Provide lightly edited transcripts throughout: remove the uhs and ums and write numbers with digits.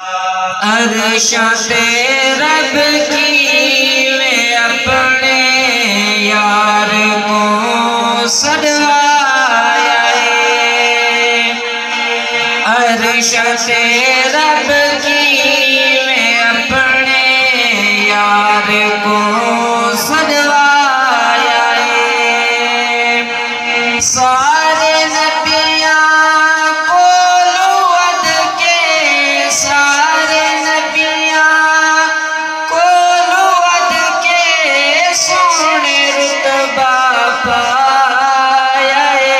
عرشات رب کی میں اپنے یار کو سجوایا ہے۔ عرشات رب کی میں اپنے یار کو سجوایا ہے۔ سارے نبیاں کو لوعد کے، سارے نبیاں کو لوعد کے سونے رتبہ پایا ہے۔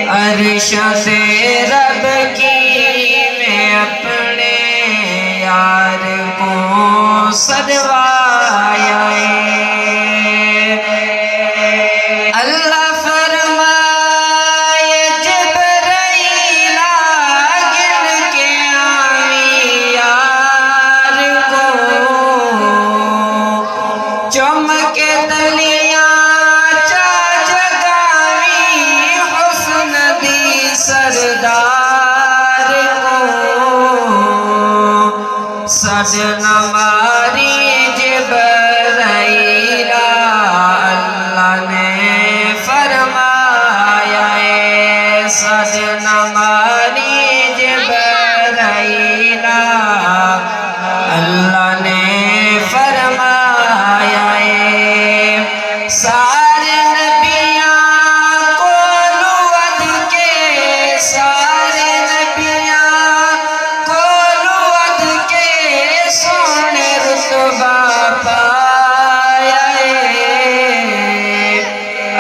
عرشات رب کی میں اپنے یار کو سجوایا ہے۔ اللہ فرمائے جبرائیل گن کے آئی یار کو، چمکے تلیاں جگاوی حسن دی سردار کو، سجنا ماری جبرائیل اللہ نے فرمایا ہے۔ سجنا ماری جبرائیل اللہ نے فرمایا ہے۔ سارے نبیاں کو لوعد کے، سارے نبیاں کو لوعد کے سونے رتبہ پایا ہے۔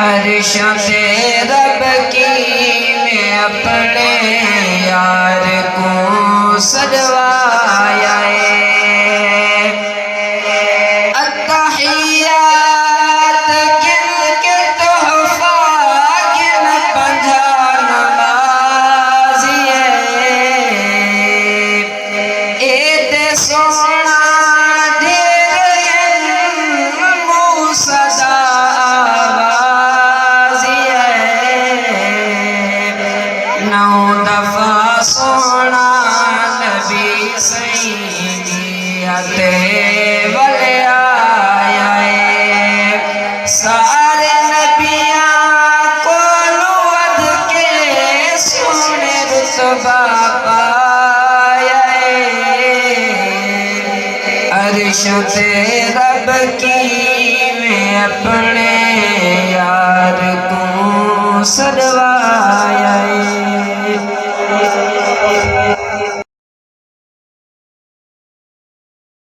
عرشات رب کی میں اپنے یار کو سجوایا ہے۔ التحیات گن کے تحفہ گن پنجا نمازی ہے۔ ایتے سونا دیر موسیٰ دا آوازی ہے۔ 9 دفعہ سونا نبی سیدی آتے والے آیا ہے۔ سارے نبیاں کو لوعد کے سونے رتبہ پایا ہے۔ عرشات رب کی میں اپنے یار کو سجوایا ہے۔